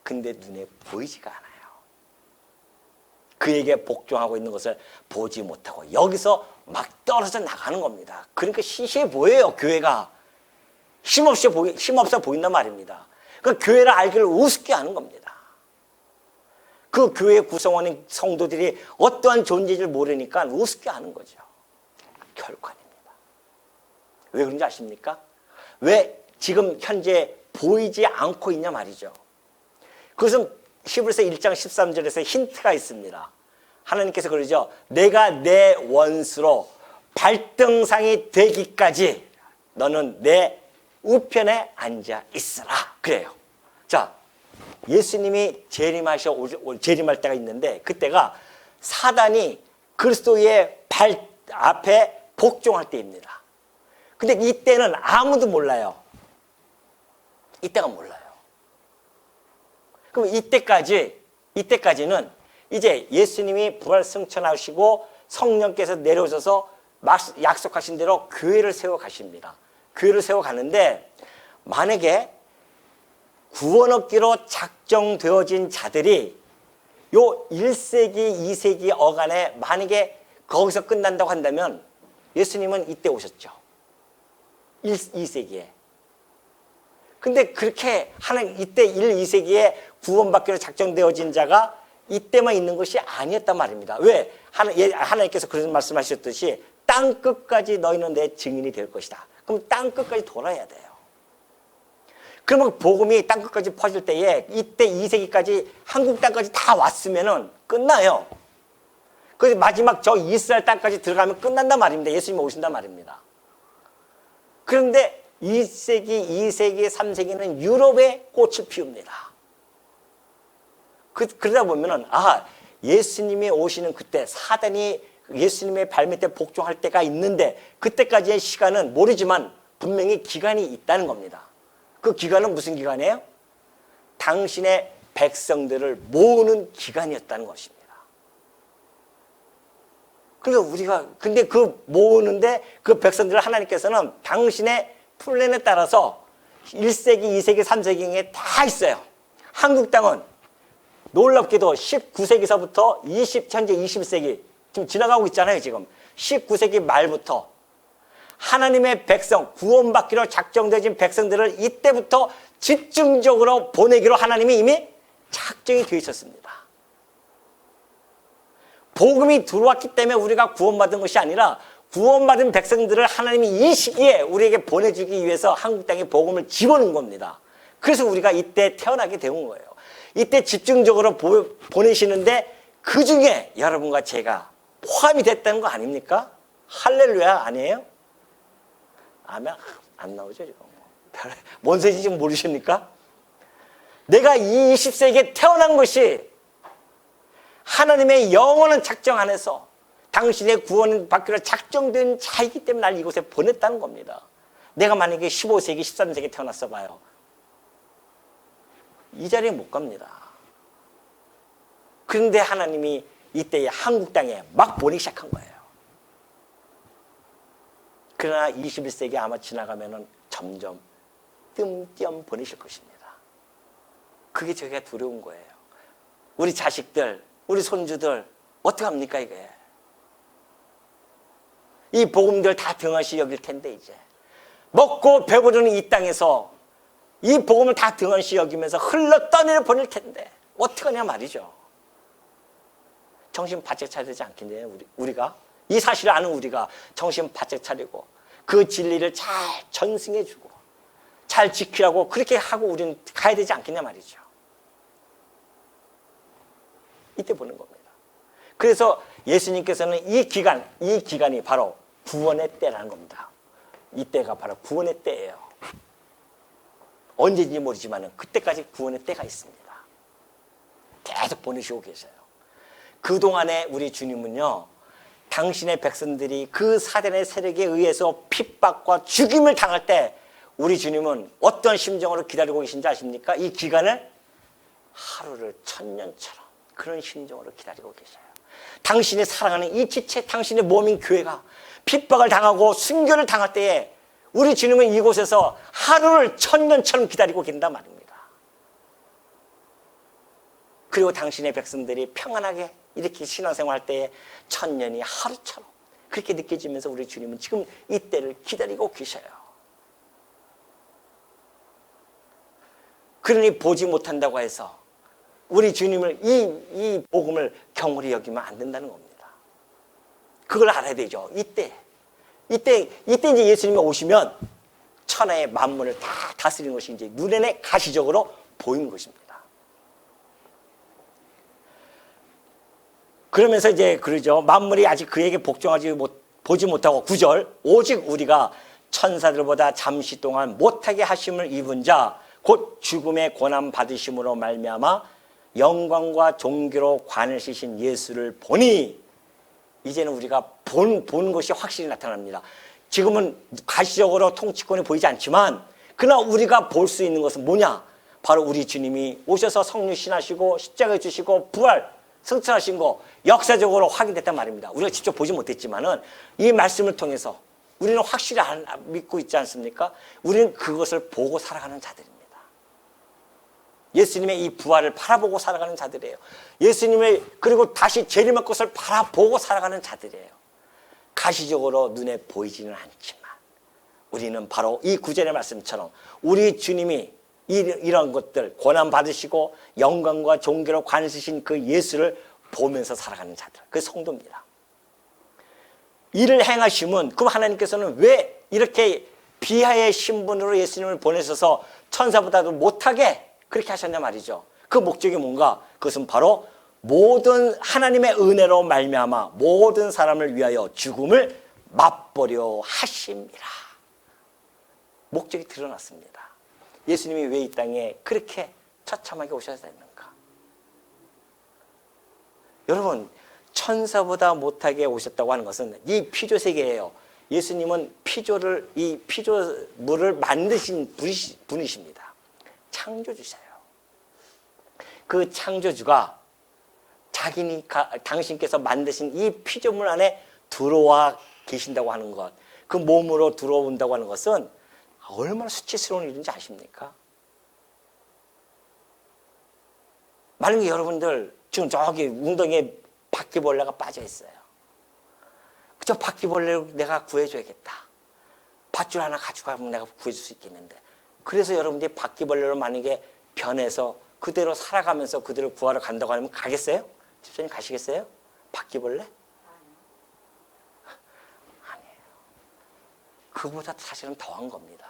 근데 눈에 보이지가 않아요. 그에게 복종하고 있는 것을 보지 못하고 여기서 막 떨어져 나가는 겁니다. 그러니까 시시해 보여요. 교회가 힘없어 보인단 말입니다. 그 교회를 알기를 우습게 하는 겁니다. 그 교회 구성원인 성도들이 어떠한 존재인지를 모르니까 우습게 하는 거죠. 결코 아닙니다. 왜 그런지 아십니까? 왜 지금 현재 보이지 않고 있냐 말이죠. 그것은 히브리서 1장 13절에서 힌트가 있습니다. 하나님께서 그러죠. 내가 내 원수로 발등상이 되기까지 너는 내 우편에 앉아 있으라. 그래요. 자, 예수님이 재림할 때가 있는데 그때가 사단이 그리스도의 발 앞에 복종할 때입니다. 근데 이때는 아무도 몰라요. 이때가 몰라요. 그럼 이때까지는 이제 예수님이 부활승천하시고 성령께서 내려오셔서 약속하신 대로 교회를 세워 가십니다. 교회를 세워 가는데 만약에 구원 얻기로 작정되어진 자들이 요 1세기, 2세기 어간에 만약에 거기서 끝난다고 한다면 예수님은 이때 오셨죠. 2세기에. 근데 그렇게 이때 1, 2세기에 구원받기로 작정되어진 자가 이때만 있는 것이 아니었단 말입니다. 왜? 하나님께서 그런 말씀하셨듯이 땅 끝까지 너희는 내 증인이 될 것이다. 그럼 땅 끝까지 돌아야 돼요. 그러면 복음이 땅 끝까지 퍼질 때에 이때 2세기까지 한국 땅까지 다 왔으면은 끝나요. 그래서 마지막 저 이스라엘 땅까지 들어가면 끝난단 말입니다. 예수님이 오신단 말입니다. 그런데 1세기, 2세기, 3세기는 유럽에 꽃을 피웁니다. 그러다 보면은, 예수님이 오시는 그때 사단이 예수님의 발밑에 복종할 때가 있는데 그때까지의 시간은 모르지만 분명히 기간이 있다는 겁니다. 그 기간은 무슨 기간이에요? 당신의 백성들을 모으는 기간이었다는 것입니다. 그러니까 근데 그 모으는데 그 백성들을 하나님께서는 당신의 플랜에 따라서 1세기, 2세기, 3세기에 다 있어요. 한국 땅은 놀랍게도 19세기서부터 현재 20세기, 지금 지나가고 있잖아요, 지금. 19세기 말부터 하나님의 백성, 구원받기로 작정되어진 백성들을 이때부터 집중적으로 보내기로 하나님이 이미 작정이 되어 있었습니다. 복음이 들어왔기 때문에 우리가 구원받은 것이 아니라 구원받은 백성들을 하나님이 이 시기에 우리에게 보내주기 위해서 한국 땅에 복음을 집어넣은 겁니다. 그래서 우리가 이때 태어나게 된 거예요. 이때 집중적으로 보내시는데 그 중에 여러분과 제가 포함이 됐다는 거 아닙니까? 할렐루야 아니에요? 아멘 안 나오죠 지금. 뭔 소리인지 지금 모르십니까? 내가 이 20세기에 태어난 것이 하나님의 영원한 작정 안에서 당신의 구원 받기로 작정된 자이기 때문에 날 이곳에 보냈다는 겁니다. 내가 만약에 15세기, 13세기에 태어났어 봐요. 이 자리에 못 갑니다. 그런데 하나님이 이때의 한국 땅에 막 보내기 시작한 거예요. 그러나 21세기 아마 지나가면은 점점 뜸띄엄 보내실 것입니다. 그게 저희가 두려운 거예요. 우리 자식들, 우리 손주들 어떻게 합니까 이게? 이 복음들 다 등한시 여길 텐데 이제 먹고 배부르는 이 땅에서 이 복음을 다 등한시 여기면서 흘러 떠내려 보낼 텐데 어떡하냐 말이죠. 정신 바짝 차려야 되지 않겠냐 우리가 이 사실을 아는 우리가 정신 바짝 차리고 그 진리를 잘 전승해주고 잘 지키라고 그렇게 하고 우리는 가야 되지 않겠냐 말이죠. 이때 보는 겁니다. 그래서 예수님께서는 이 기간이 바로 구원의 때라는 겁니다. 이때가 바로 구원의 때예요. 언제인지 모르지만 그때까지 구원의 때가 있습니다. 계속 보내시고 계세요. 그동안에 우리 주님은요, 당신의 백성들이 그 사단의 세력에 의해서 핍박과 죽임을 당할 때 우리 주님은 어떤 심정으로 기다리고 계신지 아십니까? 이 기간을 하루를 천년처럼 그런 심정으로 기다리고 계셔요. 당신이 사랑하는 이 지체, 당신의 몸인 교회가 핍박을 당하고 순교를 당할 때에 우리 주님은 이곳에서 하루를 천년처럼 기다리고 계신단 말입니다. 그리고 당신의 백성들이 평안하게 이렇게 신앙생활할 때에 천년이 하루처럼 그렇게 느껴지면서 우리 주님은 지금 이때를 기다리고 계셔요. 그러니 보지 못한다고 해서 우리 주님을 이 복음을 경홀히 여기면 안 된다는 겁니다. 그걸 알아야 되죠. 이때 이제 예수님이 오시면 천하의 만물을 다 다스리는 것이 이제 눈에 가시적으로 보이는 것입니다. 그러면서 이제 그러죠. 만물이 아직 그에게 보지 못하고 9절 오직 우리가 천사들보다 잠시 동안 못하게 하심을 입은 자 곧 죽음의 고난 받으심으로 말미암아 영광과 존귀로 관을 씌신 예수를 보니 이제는 우리가 본 것이 확실히 나타납니다. 지금은 가시적으로 통치권이 보이지 않지만 그러나 우리가 볼 수 있는 것은 뭐냐? 바로 우리 주님이 오셔서 성령 신하시고 십자가에 주시고 부활 승천하신 거 역사적으로 확인됐단 말입니다. 우리가 직접 보지 못했지만은 이 말씀을 통해서 우리는 확실히 믿고 있지 않습니까? 우리는 그것을 보고 살아가는 자들입니다. 예수님의 이 부활을 바라보고 살아가는 자들이에요. 예수님의 그리고 다시 재림할 것을 바라보고 살아가는 자들이에요. 가시적으로 눈에 보이지는 않지만 우리는 바로 이 구절의 말씀처럼 우리 주님이 이런 것들 고난 받으시고 영광과 존귀로 관세신 그 예수를 보면서 살아가는 자들, 그 성도입니다. 이를 행하시면 그럼 하나님께서는 왜 이렇게 비하의 신분으로 예수님을 보내셔서 천사보다도 못하게 그렇게 하셨냐 말이죠. 그 목적이 뭔가? 그것은 바로 모든 하나님의 은혜로 말미암아 모든 사람을 위하여 죽음을 맛보려 하심이라. 목적이 드러났습니다. 예수님이 왜 이 땅에 그렇게 처참하게 오셔야 되는가? 여러분, 천사보다 못하게 오셨다고 하는 것은 이 피조 세계예요. 예수님은 이 피조물을 만드신 분이십니다. 창조주세요. 그 창조주가 당신께서 만드신 이 피조물 안에 들어와 계신다고 하는 것, 그 몸으로 들어온다고 하는 것은 얼마나 수치스러운 일인지 아십니까? 만약에 여러분들 지금 저기 웅덩이에 바퀴벌레가 빠져 있어요. 저 바퀴벌레를 내가 구해줘야겠다. 밧줄 하나 가져가면 내가 구해줄 수 있겠는데. 그래서 여러분들이 바퀴벌레로 만약에 변해서 그대로 살아가면서 그대로 구하러 간다고 하면 가겠어요? 집사님 가시겠어요? 바퀴벌레? 아니에요. 그보다 사실은 더한 겁니다.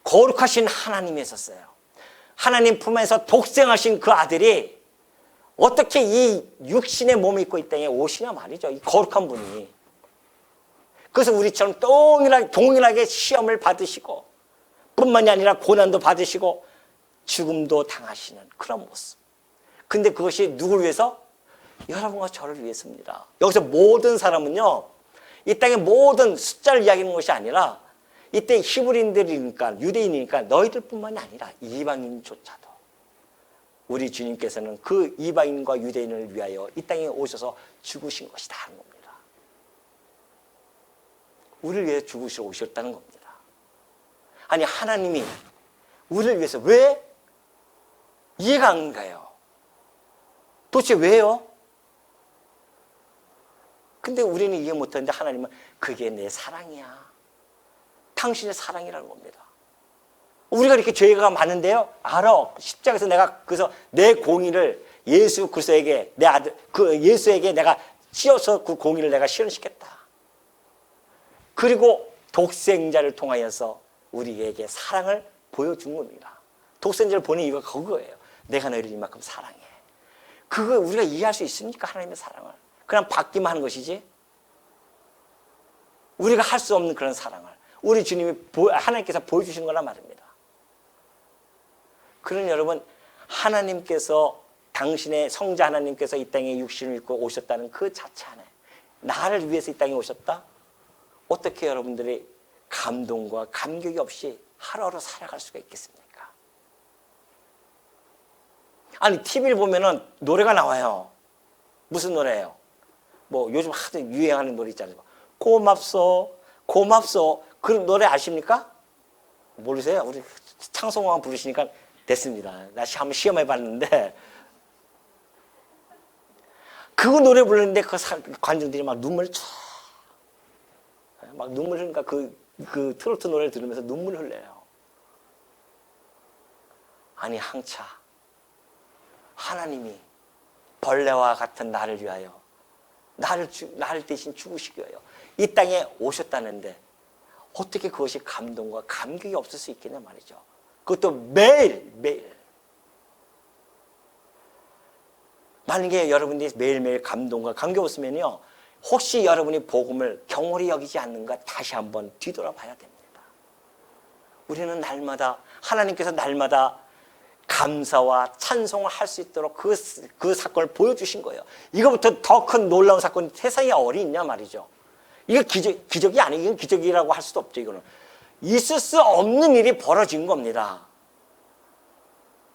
거룩하신 하나님이 있었어요. 하나님 품에서 독생하신 그 아들이 어떻게 이 육신의 몸을 입고 이 땅에 오시냐 말이죠. 이 거룩한 분이. 그래서 우리처럼 동일하게 시험을 받으시고 뿐만이 아니라 고난도 받으시고 죽음도 당하시는 그런 모습. 근데 그것이 누구를 위해서? 여러분과 저를 위해서입니다. 여기서 모든 사람은요, 이 땅의 모든 숫자를 이야기하는 것이 아니라 이때 히브리인들이니까 유대인이니까 너희들뿐만이 아니라 이방인조차도 우리 주님께서는 그 이방인과 유대인을 위하여 이 땅에 오셔서 죽으신 것이다 하는 겁니다. 우리를 위해 죽으시러 오셨다는 겁니다. 아니 하나님이 우리를 위해서 왜? 이해가 안 가요. 도대체 왜요? 근데 우리는 이해 못하는데 하나님은 그게 내 사랑이야. 당신의 사랑이라는 겁니다. 우리가 이렇게 죄가 많은데요. 알아. 십자가에서 내가 그래서 내 공의를 예수 그리스도에게 내 아들 그 예수에게 내가 씌워서 그 공의를 내가 실현시켰다. 그리고 독생자를 통하여서 우리에게 사랑을 보여준 겁니다. 독생자를 보낸 이유가 그거예요. 내가 너희를 이만큼 사랑해. 그거 우리가 이해할 수 있습니까? 하나님의 사랑을. 그냥 받기만 하는 것이지. 우리가 할 수 없는 그런 사랑을 우리 주님이 하나님께서 보여주신 거란 말입니다. 그러니 여러분, 하나님께서 당신의 성자 하나님께서 이 땅에 육신을 입고 오셨다는 그 자체 안에 나를 위해서 이 땅에 오셨다? 어떻게 여러분들이 감동과 감격이 없이 하루하루 살아갈 수가 있겠습니까? 아니 TV를 보면은 노래가 나와요. 무슨 노래예요? 뭐 요즘 하도 유행하는 노래 있잖아요. 고맙소 고맙소. 그 노래 아십니까? 모르세요? 우리 창송왕 부르시니까 됐습니다. 나 한번 시험해 봤는데 그 노래 부르는데 그 관중들이 막 눈물 막 눈물 흘리니까 그 트로트 노래를 들으면서 눈물 흘려요. 아니 항차 하나님이 벌레와 같은 나를 위하여 나를 대신 죽으시기 위하여 이 땅에 오셨다는데 어떻게 그것이 감동과 감격이 없을 수 있겠냐 말이죠. 그것도 매일 만약에 여러분들이 매일매일 감동과 감격 없으면요 혹시 여러분이 복음을 경홀히 여기지 않는가 다시 한번 뒤돌아봐야 됩니다. 우리는 날마다 하나님께서 날마다 감사와 찬송을 할 수 있도록 그 사건을 보여주신 거예요. 이거부터 더 큰 놀라운 사건이 세상에 어디 있냐 말이죠. 이거 기적이 아니에요. 이건 기적이라고 할 수도 없죠. 이거는 있을 수 없는 일이 벌어진 겁니다.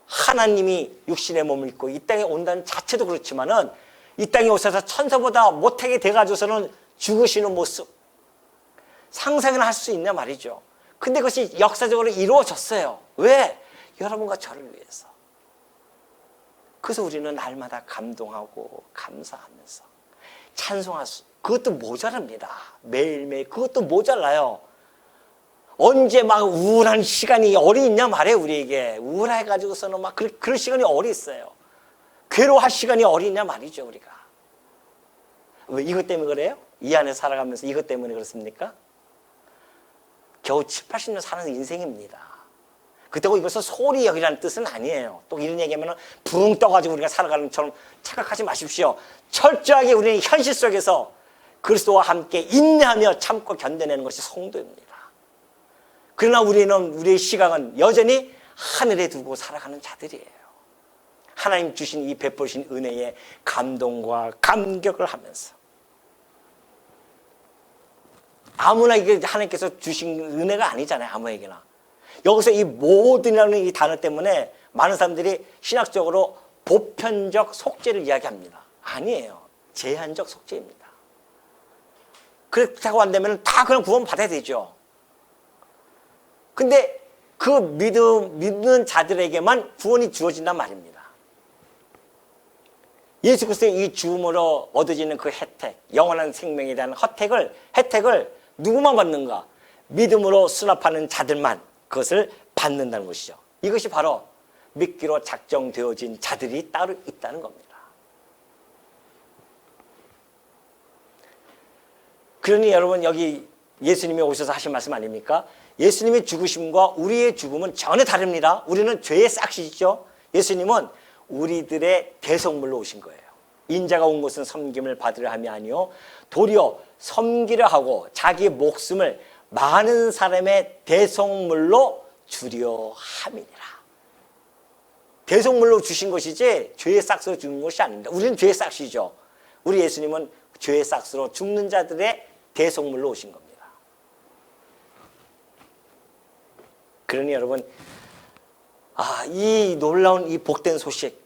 하나님이 육신의 몸을 입고 이 땅에 온다는 자체도 그렇지만은 이 땅에 오셔서 천사보다 못하게 돼가지고서는 죽으시는 모습 상상을 할 수 있냐 말이죠. 근데 그것이 역사적으로 이루어졌어요. 왜? 여러분과 저를 위해서. 그래서 우리는 날마다 감동하고 감사하면서 찬송할 수, 그것도 모자랍니다. 매일매일 그것도 모자라요. 언제 막 우울한 시간이 어디 있냐 말이에요. 우리에게 우울해가지고서는 막 그럴 시간이 어디 있어요. 괴로워할 시간이 어디 있냐 말이죠. 우리가 왜 이것 때문에 그래요? 이 안에 살아가면서 이것 때문에 그렇습니까? 겨우 7, 80년 사는 인생입니다. 그렇다고 이것은 소홀히 여기라는 뜻은 아니에요. 또 이런 얘기하면 붕 떠가지고 우리가 살아가는 것처럼 착각하지 마십시오. 철저하게 우리는 현실 속에서 그리스도와 함께 인내하며 참고 견뎌내는 것이 성도입니다. 그러나 우리의 시각은 여전히 하늘에 두고 살아가는 자들이에요. 하나님 주신 이 베푸신 은혜에 감동과 감격을 하면서 아무나 이게 하나님께서 주신 은혜가 아니잖아요. 아무에게나. 여기서 이 모든이라는 이 단어 때문에 많은 사람들이 신학적으로 보편적 속죄를 이야기합니다. 아니에요. 제한적 속죄입니다. 그렇다고 한다면 다 그냥 구원 받아야 되죠. 근데 그 믿는 자들에게만 구원이 주어진단 말입니다. 예수 그리스도의 이 죽음으로 얻어지는 그 혜택, 영원한 생명에 대한 혜택을 누구만 받는가? 믿음으로 수납하는 자들만 그것을 받는다는 것이죠. 이것이 바로 믿기로 작정되어진 자들이 따로 있다는 겁니다. 그러니 여러분 여기 예수님이 오셔서 하신 말씀 아닙니까? 예수님의 죽으심과 우리의 죽음은 전혀 다릅니다. 우리는 죄의 싹시죠. 예수님은 우리들의 대속물로 오신 거예요. 인자가 온 것은 섬김을 받으려 함이 아니요 도리어 섬기려 하고 자기 목숨을 많은 사람의 대속물로 주려 함이니라. 대속물로 주신 것이지 죄의 싹스로 죽는 것이 아닙니다. 우리는 죄의 싹시죠. 우리 예수님은 죄의 싹스로 죽는 자들의 대속물로 오신 겁니다. 그러니 여러분, 이 놀라운 이 복된 소식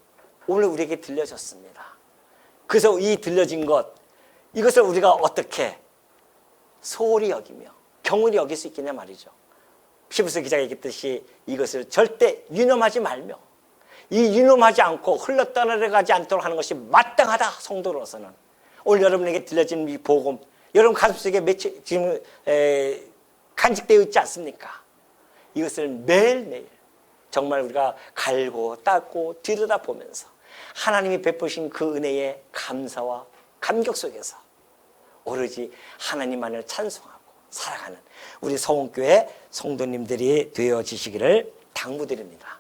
오늘 우리에게 들려졌습니다. 그래서 이 들려진 것, 이것을 우리가 어떻게 소홀히 여기며 경홀히 여길 수 있겠냐 말이죠. 히브리서 기자가 얘기했듯이 이것을 절대 유념하지 말며 이 유념하지 않고 흘러떠나가지 않도록 하는 것이 마땅하다. 성도로서는 오늘 여러분에게 들려진 이 복음, 여러분 가슴속에 지금 간직되어 있지 않습니까? 이것을 매일매일 정말 우리가 갈고 닦고 들여다보면서 하나님이 베푸신 그 은혜의 감사와 감격 속에서 오로지 하나님만을 찬송하고 살아가는 우리 서원교회 성도님들이 되어지시기를 당부드립니다.